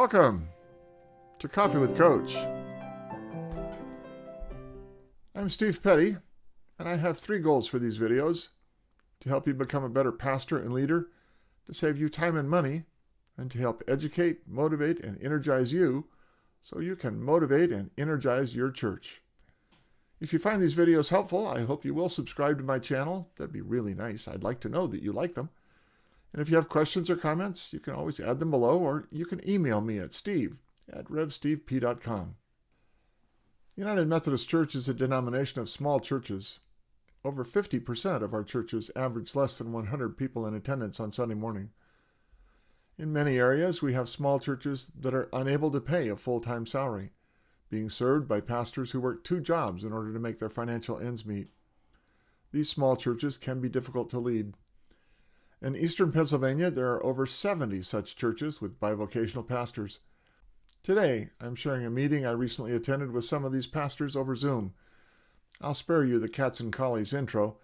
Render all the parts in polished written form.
Welcome to Coffee with Coach. I'm Steve Petty, and I have 3 goals for these videos: to help you become a better pastor and leader, to save you time and money, and to help educate, motivate, and energize you so you can motivate and energize your church. If you find these videos helpful, I hope you will subscribe to my channel. That'd be really nice. I'd like to know that you like them. And if you have questions or comments, you can always add them below, or you can email me at steve@revstevep.com. United Methodist Church is a denomination of small churches. Over 50% of our churches average less than 100 people in attendance on Sunday morning. In many areas, we have small churches that are unable to pay a full-time salary, being served by pastors who work 2 jobs in order to make their financial ends meet. These small churches can be difficult to lead. In eastern Pennsylvania, there are over 70 such churches with bivocational pastors. Today, I'm sharing a meeting I recently attended with some of these pastors over Zoom. I'll spare you the cats and collies intro.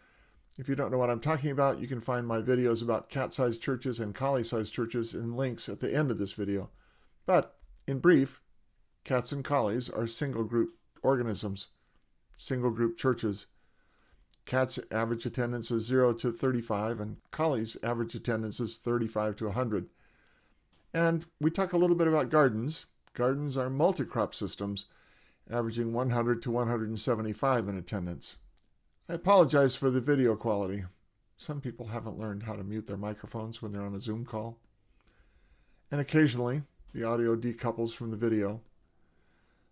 If you don't know what I'm talking about, you can find my videos about cat-sized churches and collie-sized churches in links at the end of this video. But, in brief, cats and collies are single-group organisms, single-group churches. Cats' average attendance is 0 to 35, and collies' average attendance is 35 to 100. And we talk a little bit about gardens. Gardens are multi-crop systems, averaging 100 to 175 in attendance. I apologize for the video quality. Some people haven't learned how to mute their microphones when they're on a Zoom call. And occasionally, the audio decouples from the video.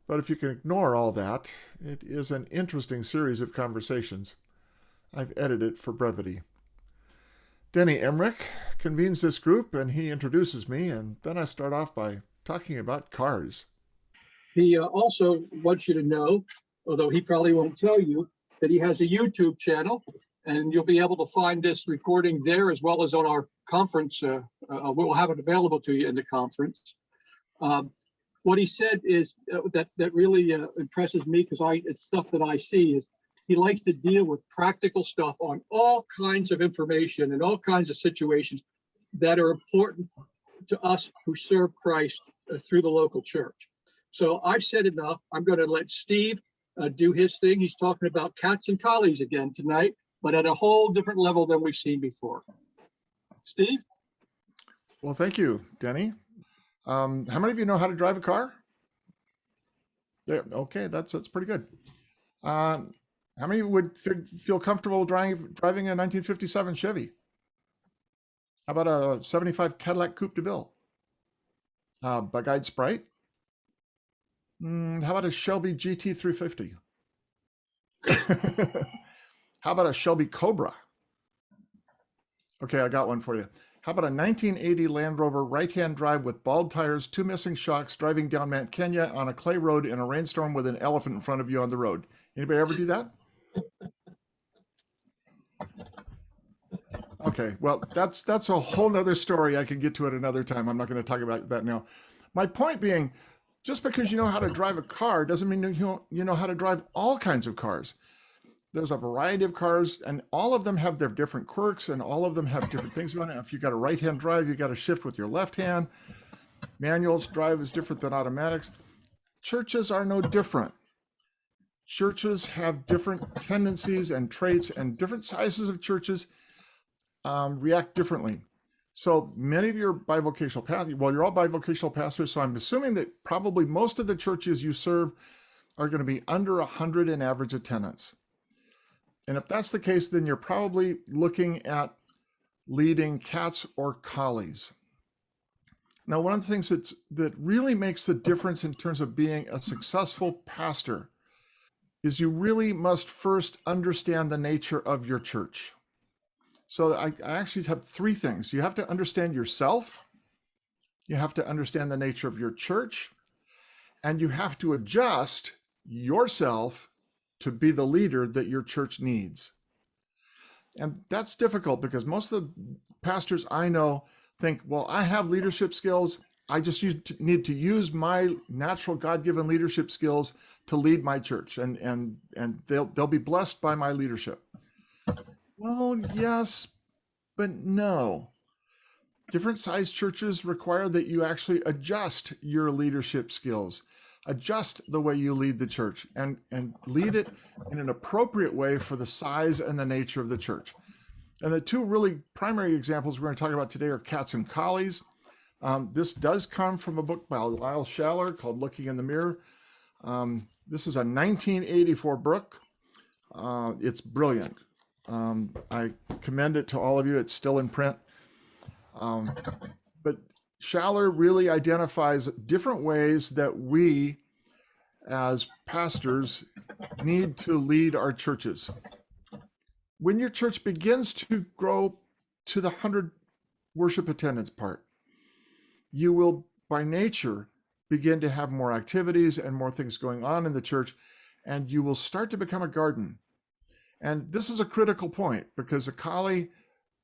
But if you can ignore all that, it is an interesting series of conversations. I've edited for brevity. Denny Emrick convenes this group, and he introduces me, and then I start off by talking about cars. He also wants you to know, although he probably won't tell you, that he has a YouTube channel, and you'll be able to find this recording there as well as on our conference. We'll have it available to you in the conference. What he said is that really impresses me, because it's stuff that I see, is he likes to deal with practical stuff on all kinds of information and all kinds of situations that are important to us who serve Christ through the local church. So I've said enough. I'm going to let Steve do his thing. He's talking about cats and collies again tonight, but at a whole different level than we've seen before. Steve? Well, thank you, Denny. How many of you know how to drive a car? There, okay, that's pretty good. How many would feel comfortable driving a 1957 Chevy? How about a 75 Cadillac Coupe de Ville? Bug-eyed Sprite? How about a Shelby GT350? How about a Shelby Cobra? Okay, I got one for you. How about a 1980 Land Rover right-hand drive with bald tires, 2 missing shocks, driving down Mount Kenya on a clay road in a rainstorm with an elephant in front of you on the road? Anybody ever do that? Okay, well, that's a whole nother story. I can get to it another time. I'm not going to talk about that now. My point being, just because you know how to drive a car doesn't mean you know how to drive all kinds of cars. There's a variety of cars, and all of them have their different quirks, and all of them have different things about it. If you got a right-hand drive, you got to shift with your left hand. Manuals drive is different than automatics. Churches are no different. Churches have different tendencies and traits, and different sizes of churches react differently. So many of your bivocational pastors, well, you're all bivocational pastors, so I'm assuming that probably most of the churches you serve are going to be under 100 in average attendance. And if that's the case, then you're probably looking at leading cats or collies. Now, one of the things that really makes the difference in terms of being a successful pastor is you really must first understand the nature of your church. So I actually have 3 things. You have to understand yourself, you have to understand the nature of your church, and you have to adjust yourself to be the leader that your church needs. And that's difficult because most of the pastors I know think, well, I have leadership skills. I just need to use my natural God-given leadership skills to lead my church, and they'll be blessed by my leadership. Well, yes, but no. Different sized churches require that you actually adjust your leadership skills, adjust the way you lead the church, and lead it in an appropriate way for the size and the nature of the church. And the two really primary examples we're going to talk about today are cats and collies. This does come from a book by Lyle Schaller called Looking in the Mirror. This is a 1984 book. It's brilliant. I commend it to all of you. It's still in print. But Schaller really identifies different ways that we as pastors need to lead our churches. When your church begins to grow to the 100 worship attendance part, you will by nature begin to have more activities and more things going on in the church, and you will start to become a garden. And this is a critical point because a collie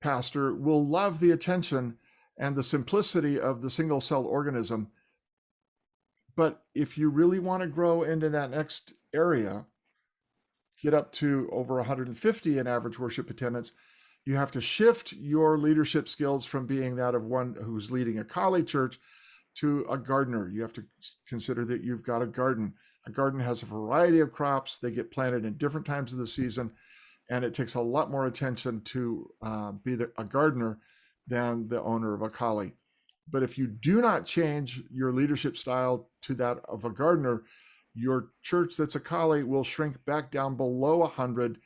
pastor will love the attention and the simplicity of the single cell organism. But if you really want to grow into that next area, get up to over 150 in average worship attendance, you have to shift your leadership skills from being that of one who's leading a collie church to a gardener. You have to consider that you've got a garden. A garden has a variety of crops. They get planted in different times of the season, and it takes a lot more attention to be a gardener than the owner of a collie. But if you do not change your leadership style to that of a gardener, your church that's a collie will shrink back down below 100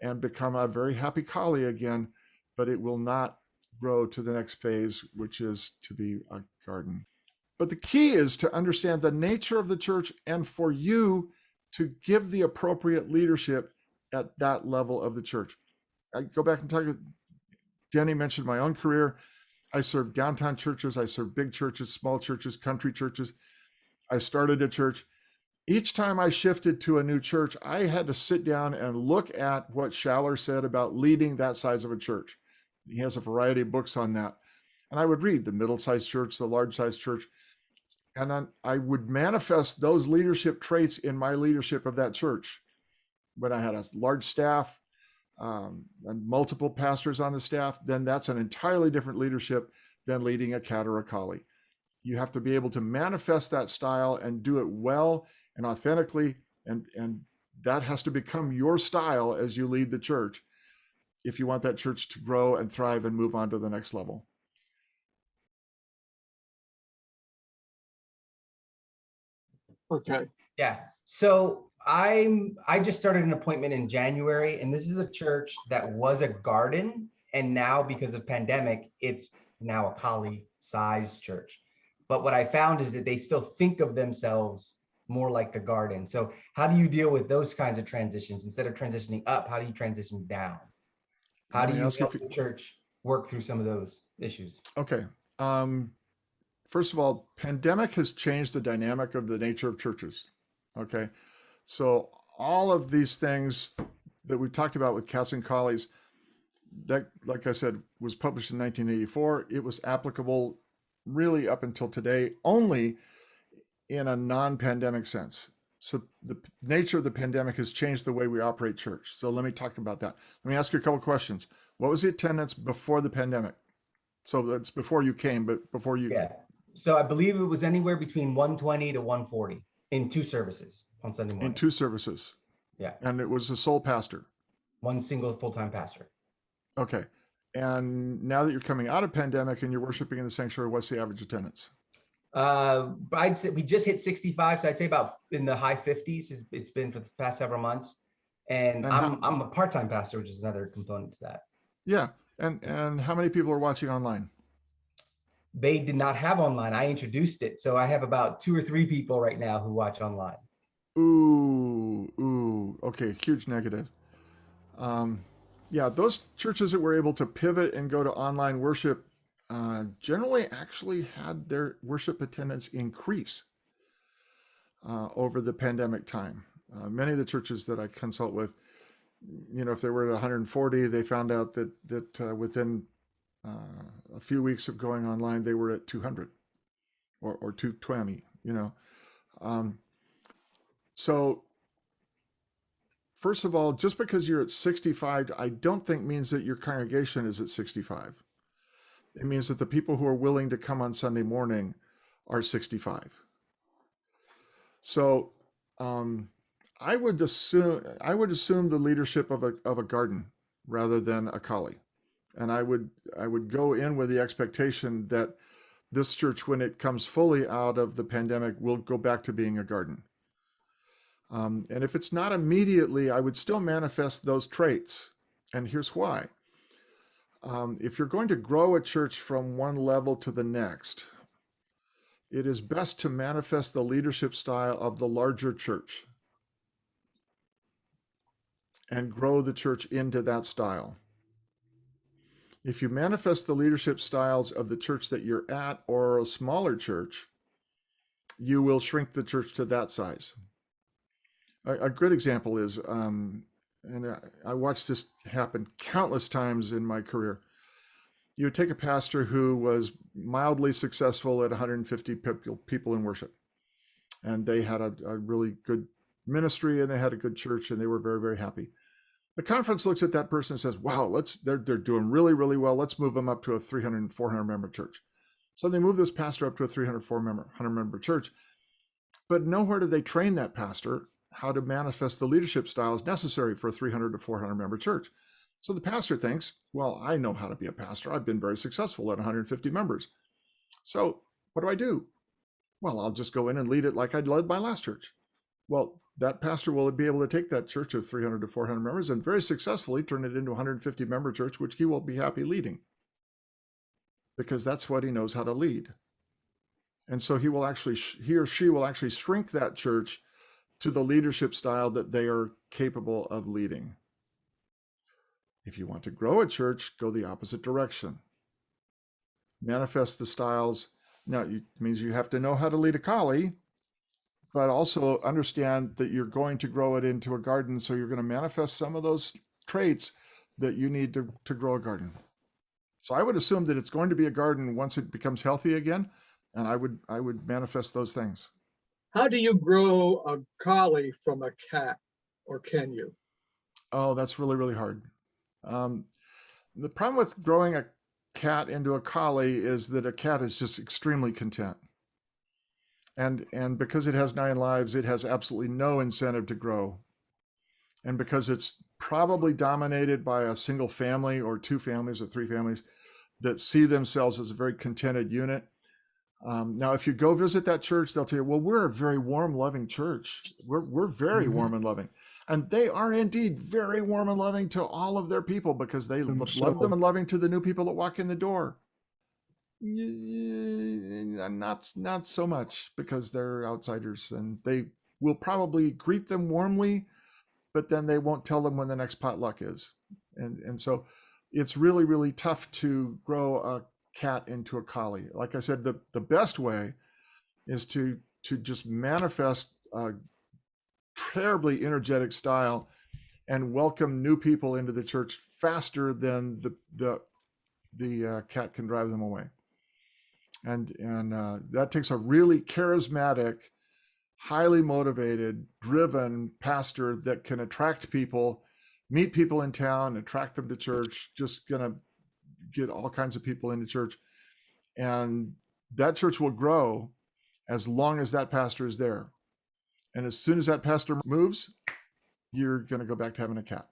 and become a very happy collie again, but it will not grow to the next phase, which is to be a garden. But the key is to understand the nature of the church and for you to give the appropriate leadership at that level of the church. I go back and talk. Denny mentioned my own career. I served downtown churches. I served big churches, small churches, country churches. I started a church. Each time I shifted to a new church, I had to sit down and look at what Schaller said about leading that size of a church. He has a variety of books on that. And I would read the middle-sized church, the large-sized church, and then I would manifest those leadership traits in my leadership of that church. When I had a large staff and multiple pastors on the staff, then that's an entirely different leadership than leading a cat or a collie. You have to be able to manifest that style and do it well and authentically, and that has to become your style as you lead the church if you want that church to grow and thrive and move on to the next level. Okay. Yeah. So I just started an appointment in January, and this is a church that was a garden, and now because of pandemic, it's now a collie-sized church. But what I found is that they still think of themselves more like the garden. So how do you deal with those kinds of transitions? Instead of transitioning up, how do you transition down? How do you help the church work through some of those issues? Okay. First of all, pandemic has changed the dynamic of the nature of churches. Okay. So all of these things that we talked about with cats and collies, that, like I said, was published in 1984. It was applicable really up until today, only in a non-pandemic sense. So the nature of the pandemic has changed the way we operate church. So let me talk about that. Let me ask you a couple questions. What was the attendance before the pandemic? So that's before you came, but before you. Yeah. So I believe it was anywhere between 120 to 140 in 2 services on Sunday morning. In 2 services. Yeah. And it was a sole pastor. One single full-time pastor. Okay. And now that you're coming out of pandemic and you're worshiping in the sanctuary, what's the average attendance? I'd say we just hit 65, so I'd say about in the high 50s. It's been for the past several months, and I'm a part-time pastor, which is another component to that. Yeah, and how many people are watching online? They did not have online. I introduced it, so I have about 2 or 3 people right now who watch online. Ooh, okay, huge negative. Yeah, those churches that were able to pivot and go to online worship generally actually had their worship attendance increase over the pandemic time. Many of the churches that I consult with, you know, if they were at 140, they found out that within a few weeks of going online, they were at 200 or 220, you know. So first of all, just because you're at 65, I don't think means that your congregation is at 65. It means that the people who are willing to come on Sunday morning are 65. So I would assume the leadership of a garden rather than a collie, and I would go in with the expectation that this church, when it comes fully out of the pandemic, will go back to being a garden. And if it's not immediately, I would still manifest those traits. And here's why. If you're going to grow a church from one level to the next, it is best to manifest the leadership style of the larger church and grow the church into that style. If you manifest the leadership styles of the church that you're at or a smaller church, you will shrink the church to that size. A good example is, and I watched this happen countless times in my career. You would take a pastor who was mildly successful at 150 people in worship, and they had a really good ministry and they had a good church and they were very, very happy. The conference looks at that person and says, wow, they're doing really, really well. Let's move them up to a 300 and 400 member church. So they move this pastor up to a 300, 400 member church, but nowhere do they train that pastor how to manifest the leadership styles necessary for a 300 to 400 member church. So the pastor thinks, well, I know how to be a pastor. I've been very successful at 150 members. So what do? Well, I'll just go in and lead it like I led my last church. Well, that pastor will be able to take that church of 300 to 400 members and very successfully turn it into a 150 member church, which he will be happy leading, because that's what he knows how to lead. And so he or she will actually shrink that church to the leadership style that they are capable of leading. If you want to grow a church, go the opposite direction. Manifest the styles. Now, it means you have to know how to lead a collie, but also understand that you're going to grow it into a garden. So you're going to manifest some of those traits that you need to grow a garden. So I would assume that it's going to be a garden once it becomes healthy again. And I would manifest those things. How do you grow a collie from a cat, or can you? Oh, that's really, really hard. The problem with growing a cat into a collie is that a cat is just extremely content. And because it has 9 lives, it has absolutely no incentive to grow. And because it's probably dominated by a single family or 2 families or 3 families that see themselves as a very contented unit. Now, if you go visit that church, they'll tell you, well, we're a very warm, loving church. We're very warm and loving. And they are indeed very warm and loving to all of their people because they love them and loving to the new people that walk in the door. Not so much, because they're outsiders, and they will probably greet them warmly, but then they won't tell them when the next potluck is. And so it's really, really tough to grow a cat into a collie. Like I said, the best way is to just manifest a terribly energetic style and welcome new people into the church faster than the cat can drive them away. And that takes a really charismatic, highly motivated, driven pastor that can attract people, meet people in town, attract them to church, just gonna get all kinds of people into church. And that church will grow as long as that pastor is there. And as soon as that pastor moves, you're going to go back to having a cat.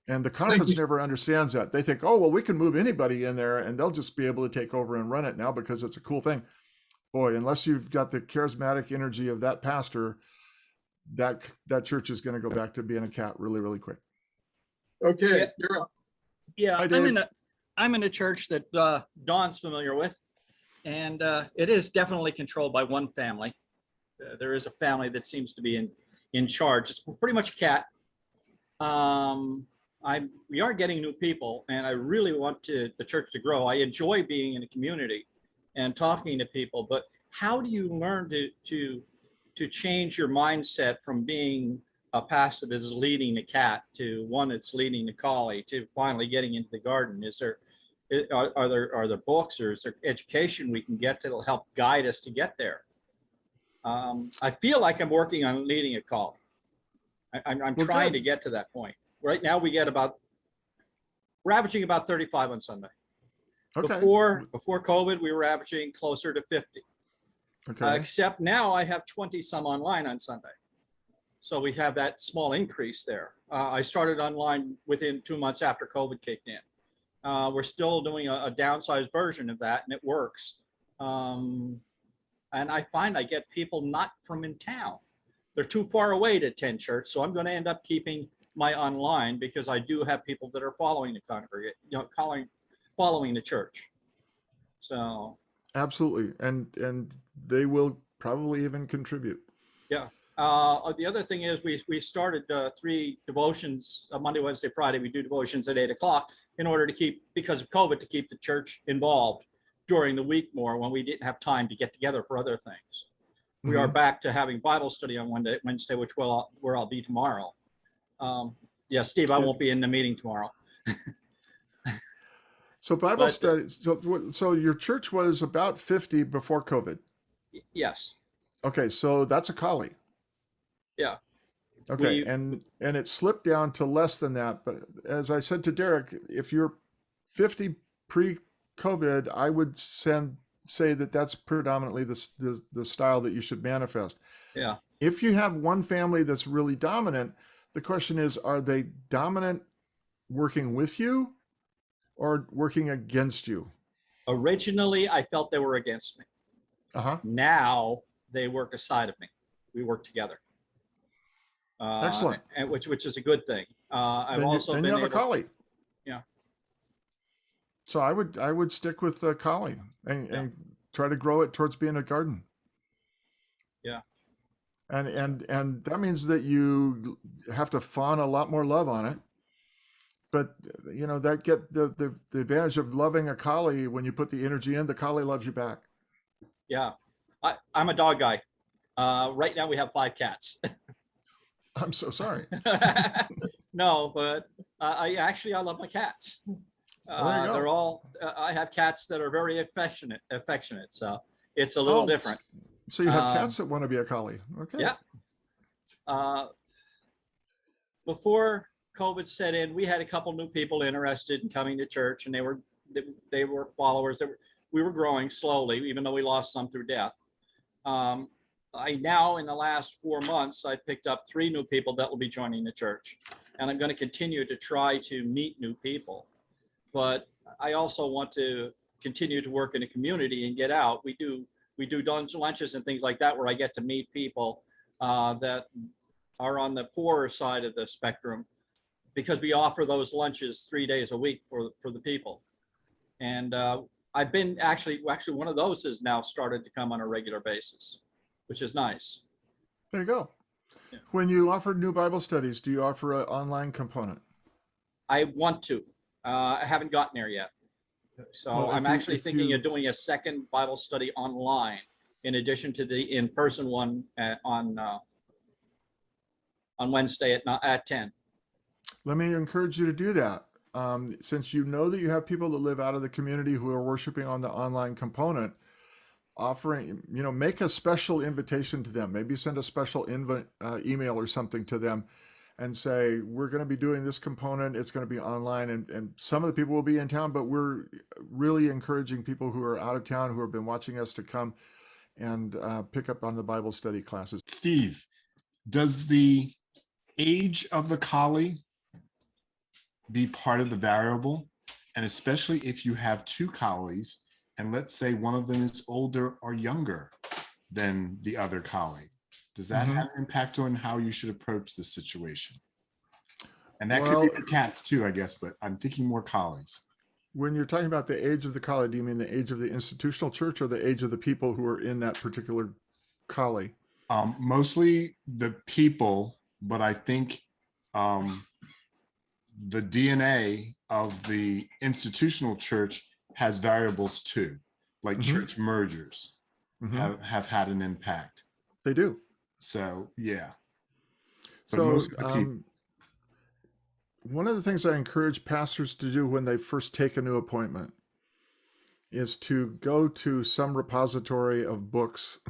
And the conference never understands that. They think, oh, well, we can move anybody in there and they'll just be able to take over and run it now because it's a cool thing. Boy, unless you've got the charismatic energy of that pastor, that church is going to go back to being a cat really, really quick. Okay, Yeah. you're up. Yeah, Hi, I'm in a church that Dawn's familiar with, and it is definitely controlled by one family. There is a family that seems to be in charge. It's pretty much a cat. We are getting new people, and I really want the church to grow. I enjoy being in a community and talking to people, but how do you learn to change your mindset from being a pastor that is leading a cat to one that's leading the collie to finally getting into the garden? Are there books, or is there education we can get that'll help guide us to get there? I feel like I'm working on leading a collie. I'm trying to get to that point. Right now we're averaging about 35 on Sunday. Okay. Before COVID, we were averaging closer to 50. Okay. Except now I have 20 some online on Sunday. So we have that small increase there. I started online within 2 months after COVID kicked in. We're still doing a downsized version of that, and it works. And I find I get people not from in town. They're too far away to attend church, so I'm going to end up keeping my online because I do have people that are following the congregate, following the church. So Absolutely, and they will probably even contribute. yeah. The other thing is we started 3 devotions, Monday, Wednesday, Friday. We do devotions at 8 o'clock in order to keep, because of COVID, to keep the church involved during the week more when we didn't have time to get together for other things. We are back to having Bible study on Wednesday, which where I'll be tomorrow. Yeah, Steve, I won't be in the meeting tomorrow. So Bible study. So your church was about 50 before COVID. Yes. Okay, so that's a collie. Yeah. Okay, and it slipped down to less than that. But as I said to Derek, if you're 50 pre-COVID, I would say that that's predominantly the style that you should manifest. Yeah. If you have one family that's really dominant, the question is, are they dominant working with you or working against you? Originally, I felt they were against me. Uh-huh. Now they work aside of me. We work together. Excellent. And which is a good thing. I've also then been you have able, a collie. Yeah. So I would stick with the collie and try to grow it towards being a garden. Yeah. And that means that you have to fawn a lot more love on it. But that get the advantage of loving a collie. When you put the energy in, the collie loves you back. Yeah. I'm a dog guy. Right now we have 5 cats. I'm so sorry. No, but I love my cats. Well, there you go. They're all. I have cats that are very affectionate. So it's a little different. So you have cats that want to be a collie. Okay. Yeah. Before COVID set in, we had a couple new people interested in coming to church, and they were followers. We were growing slowly, even though we lost some through death. Now, in the last 4 months, I picked up 3 new people that will be joining the church. And I'm going to continue to try to meet new people. But I also want to continue to work in the community and get out. We do lunches and things like that where I get to meet people that are on the poorer side of the spectrum, because we offer those lunches 3 days a week for the people. And I've been actually one of those has now started to come on a regular basis, which is nice. There you go. Yeah. When you offer new Bible studies, do you offer an online component? I want to. I haven't gotten there yet. So Well, I'm actually thinking of doing a second Bible study online in addition to the in-person one on Wednesday at 10. Let me encourage you to do that. Since you know that you have people that live out of the community who are worshiping on the online component, offering, make a special invitation to them. Maybe send a special email or something to them and say, we're going to be doing this component. It's going to be online. And some of the people will be in town, but we're really encouraging people who are out of town, who have been watching us, to come and pick up on the Bible study classes. Steve, does the age of the collie be part of the variable? And especially if you have 2 collies, and let's say one of them is older or younger than the other collie, does that have an impact on how you should approach the situation? And that could be for cats too, I guess, but I'm thinking more collies. When you're talking about the age of the collie, do you mean the age of the institutional church or the age of the people who are in that particular collie? Mostly the people, but I think the DNA of the institutional church has variables too, like church mergers have had an impact. They do. So, yeah. But So most of the people, one of the things I encourage pastors to do when they first take a new appointment is to go to some repository of books,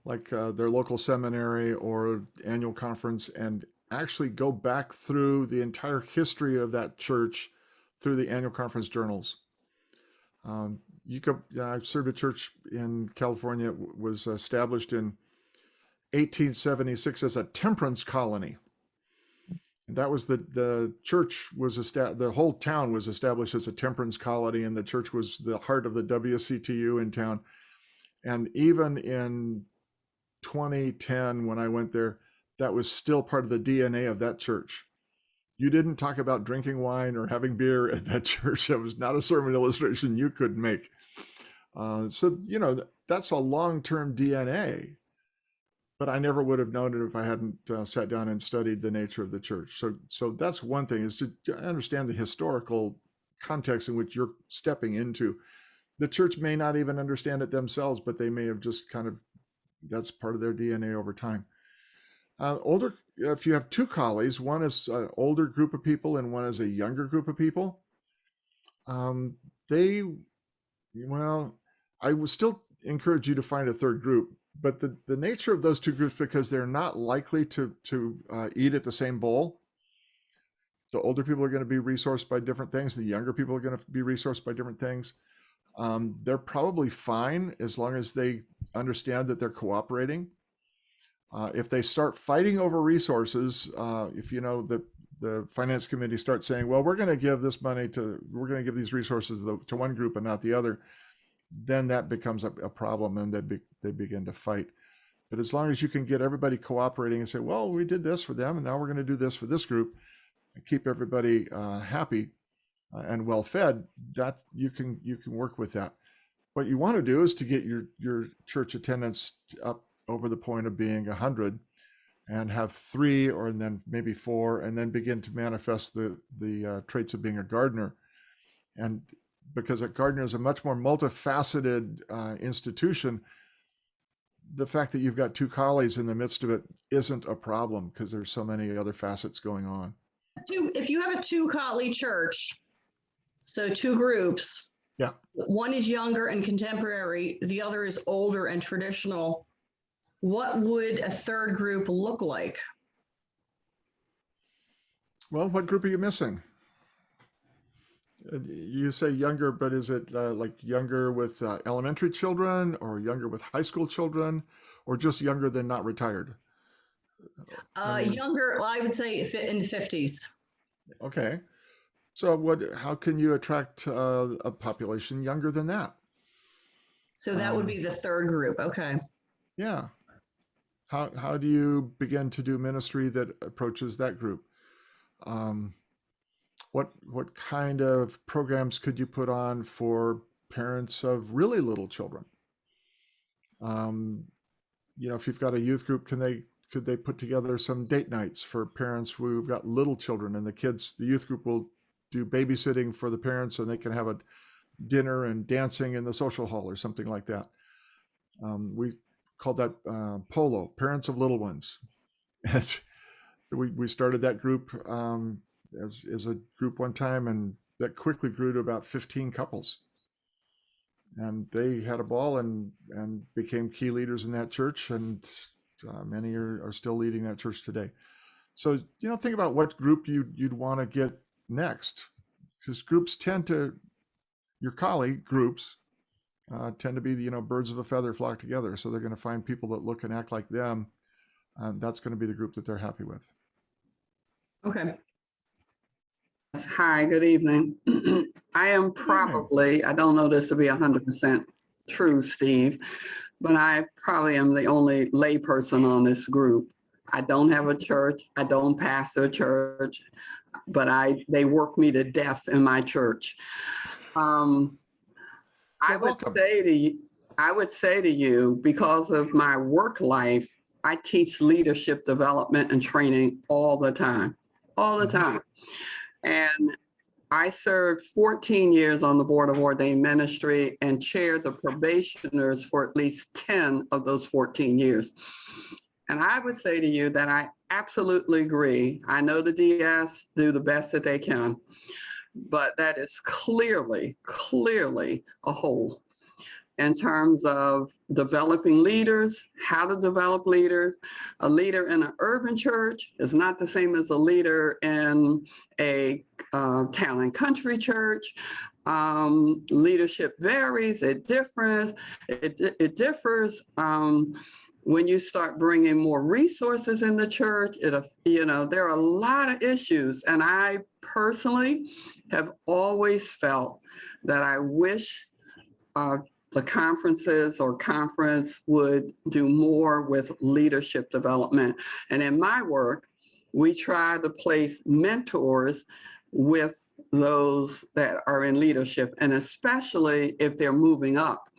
like their local seminary or annual conference, and actually go back through the entire history of that church through the annual conference journals. I served a church in California. It was established in 1876 as a temperance colony. That was the church was the whole town was established as a temperance colony, and the church was the heart of the WCTU in town. And even in 2010, when I went there, that was still part of the DNA of that church. You didn't talk about drinking wine or having beer at that church. That was not a sermon illustration you could make. So, that's a long-term DNA. But I never would have known it if I hadn't sat down and studied the nature of the church. So that's one thing, is to understand the historical context in which you're stepping into. The church may not even understand it themselves, but they may have just that's part of their DNA over time. If you have two collies, one is an older group of people and one is a younger group of people. I would still encourage you to find a third group. But the nature of those two groups, because they're not likely to eat at the same bowl, the older people are going to be resourced by different things. The younger people are going to be resourced by different things. They're probably fine as long as they understand that they're cooperating. If they start fighting over resources, if the finance committee starts saying, well, we're going to give these resources to one group and not the other, then that becomes a problem, and they begin to fight. But as long as you can get everybody cooperating and say, well, we did this for them, and now we're going to do this for this group, and keep everybody happy and well fed, that you can work with that. What you want to do is to get your church attendance up over the point of being 100, and have 3 or then maybe 4, and then begin to manifest the traits of being a gardener. And because a gardener is a much more multifaceted institution, the fact that you've got 2 collies in the midst of it isn't a problem, because there's so many other facets going on. If you have a 2-collie church, so 2 groups, yeah, one is younger and contemporary, the other is older and traditional, what would a third group look like? Well, what group are you missing? You say younger, but is it like younger with elementary children, or younger with high school children, or just younger than not retired? Younger, I would say in the 50s. Okay. So how can you attract a population younger than that? So that would be the third group. Okay. Yeah. How do you begin to do ministry that approaches that group? What kind of programs could you put on for parents of really little children? If you've got a youth group, could they put together some date nights for parents who've got little children, and the youth group will do babysitting for the parents, and they can have a dinner and dancing in the social hall or something like that. We called that POLO, Parents of Little Ones. So we started that group as a group one time, and that quickly grew to about 15 couples. And they had a ball and became key leaders in that church, and many are still leading that church today. So, think about what group you'd want to get next, because your colleague groups tend to be, birds of a feather flock together. So they're going to find people that look and act like them, and that's going to be the group that they're happy with. Okay. Hi, good evening. I don't know this to be 100% true, Steve, but I probably am the only lay person on this group. I don't have a church. I don't pastor a church, but they work me to death in my church. I would say to you, because of my work life, I teach leadership development and training all the time. And I served 14 years on the Board of Ordained Ministry and chaired the probationers for at least 10 of those 14 years. And I would say to you that I absolutely agree. I know the DS do the best that they can, but that is clearly a hole. in terms of developing leaders, how to develop leaders. A leader in an urban church is not the same as a leader in a town and country church. Leadership varies, it differs. When you start bringing more resources in the church, there are a lot of issues. And I personally have always felt that I wish the conferences or conference would do more with leadership development. And in my work, we try to place mentors with those that are in leadership, and especially if they're moving up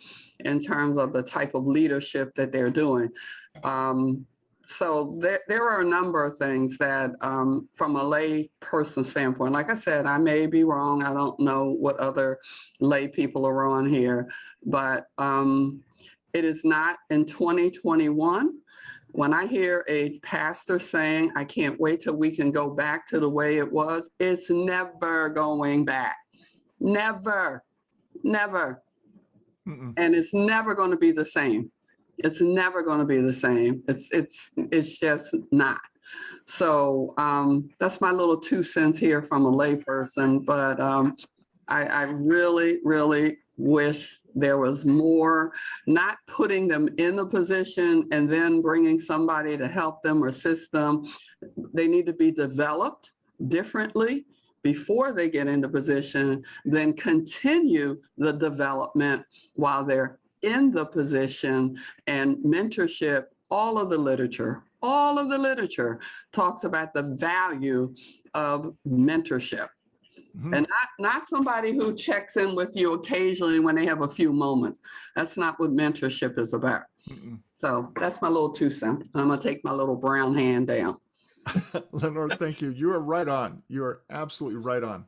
in terms of the type of leadership that they're doing. So there are a number of things that from a lay person standpoint, like I said, I may be wrong. I don't know what other lay people are on here, but it is not in 2021. When I hear a pastor saying, I can't wait till we can go back to the way it was, it's never going back. Never, never. Mm-mm. And it's never going to be the same. It's never going to be the same. It's just not. So that's my little 2 cents here from a layperson. But I really, really wish there was more, not putting them in a position and then bringing somebody to help them or assist them. They need to be developed differently before they get into position, then continue the development while they're in the position. And mentorship, all of the literature talks about the value of mentorship. Mhm. And not somebody who checks in with you occasionally when they have a few moments. That's not what mentorship is about. Mm-mm. So that's my little 2 cents. I'm gonna take my little brown hand down. Lenore, thank you. You are right on. You are absolutely right on.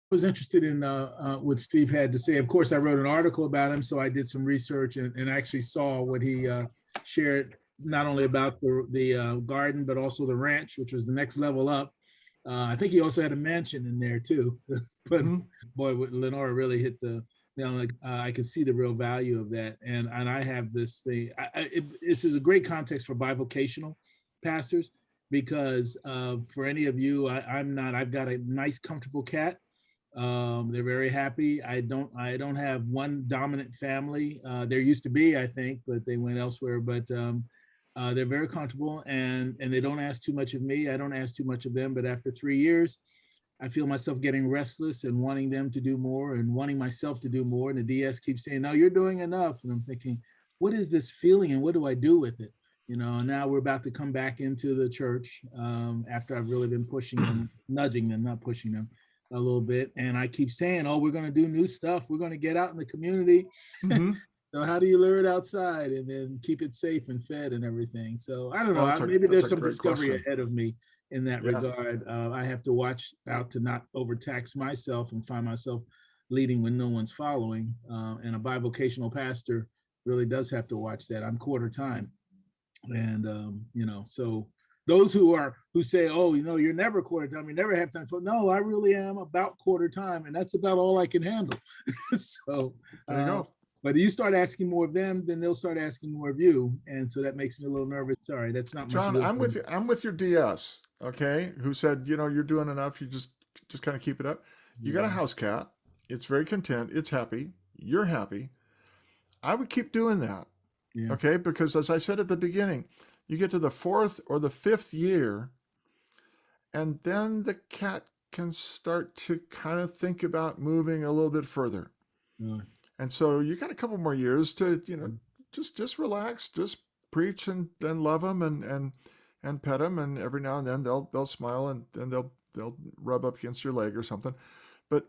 Was interested in what Steve had to say. Of course, I wrote an article about him, so I did some research and actually saw what he shared, not only about the garden, but also the ranch, which was the next level up. I think he also had a mansion in there too. But boy, Lenora really hit the nail. Like I could see the real value of that, and I have this thing. This is a great context for bivocational pastors, because for any of you, I've got a nice, comfortable cat. They're very happy. I don't have one dominant family. There used to be, I think, but they went elsewhere. But they're very comfortable, and they don't ask too much of me. I don't ask too much of them. But after 3 years, I feel myself getting restless and wanting them to do more and wanting myself to do more. And the DS keeps saying, "No, you're doing enough." And I'm thinking, what is this feeling, and what do I do with it? And now we're about to come back into the church after I've really been pushing them, nudging them, not pushing them a little bit. And I keep saying, oh, we're going to do new stuff. We're going to get out in the community. Mm-hmm. So how do you lure it outside and then keep it safe and fed and everything? So I don't know. Well, Maybe there's some great discovery question. ahead of me in that regard. I have to watch out to not overtax myself and find myself leading when no one's following. And a bivocational pastor really does have to watch that. I'm quarter time. And, so those who say, oh, you're never quarter time, you never have time for, no, I really am about quarter time. And that's about all I can handle. So there you go. But you start asking more of them, then they'll start asking more of you. And so that makes me a little nervous. Sorry, that's not John, much. I'm with you. I'm with your DS, okay, who said, you're doing enough. You just kind of keep it up. You got a house cat. It's very content. It's happy. You're happy. I would keep doing that. Yeah. Okay, because as I said at the beginning, you get to the 4th or the 5th year, and then the cat can start to kind of think about moving a little bit further. Yeah. And so you got a couple more years to, just relax, just preach and then love them and pet them, and every now and then they'll smile and then they'll rub up against your leg or something. But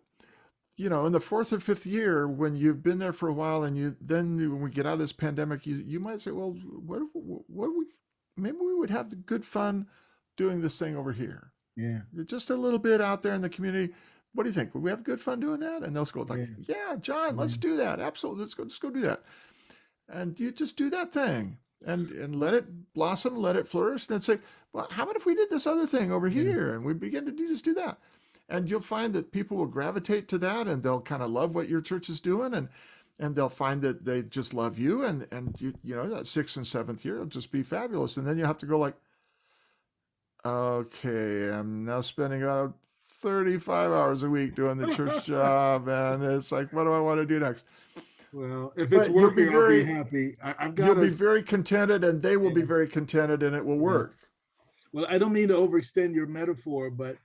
in the 4th or 5th year, when you've been there for a while, and when we get out of this pandemic, you might say, well, maybe we would have good fun doing this thing over here. Yeah. Just a little bit out there in the community. What do you think? Would we have good fun doing that? And they'll go like, yeah, John, let's do that. Absolutely. Let's go do that. And you just do that thing and let it blossom, let it flourish. And then say, well, how about if we did this other thing over here? And we begin to just do that. And you'll find that people will gravitate to that, and they'll kind of love what your church is doing, and they'll find that they just love you, and you know, that 6th and 7th year will just be fabulous. And then you have to go like, okay, I'm now spending about 35 hours a week doing the church job, and it's like, what do I want to do next? Well, if it's But you'll be working, I'll be very- happy. I've You'll got be to, very contented, and they will be very contented, and it will work. well, I don't mean to overextend your metaphor, but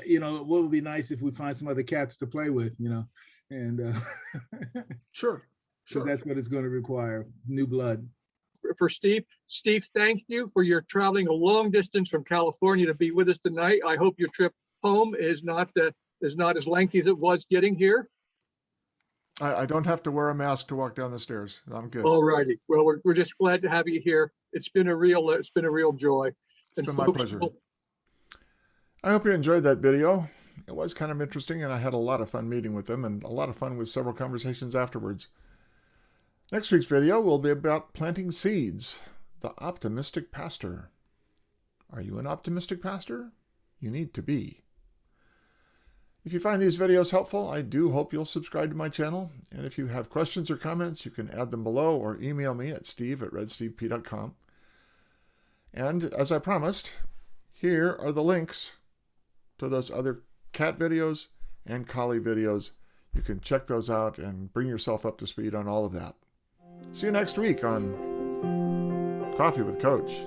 you know, what would be nice if we find some other cats to play with, you know, and Sure. because that's what it's going to require, new blood. For Steve. Steve, thank you for your traveling a long distance from California to be with us tonight. I hope your trip home is not as lengthy as it was getting here. I don't have to wear a mask to walk down the stairs. I'm good. All righty. Well, we're just glad to have you here. It's been a real joy. It's been my pleasure. I hope you enjoyed that video. It was kind of interesting, and I had a lot of fun meeting with them and a lot of fun with several conversations afterwards. Next week's video will be about planting seeds, the optimistic pastor. Are you an optimistic pastor? You need to be. If you find these videos helpful, I do hope you'll subscribe to my channel. And if you have questions or comments, you can add them below or email me at steve@redstevep.com. And as I promised, here are the links to those other cat videos and collie videos. You can check those out and bring yourself up to speed on all of that. See you next week on Coffee with Coach.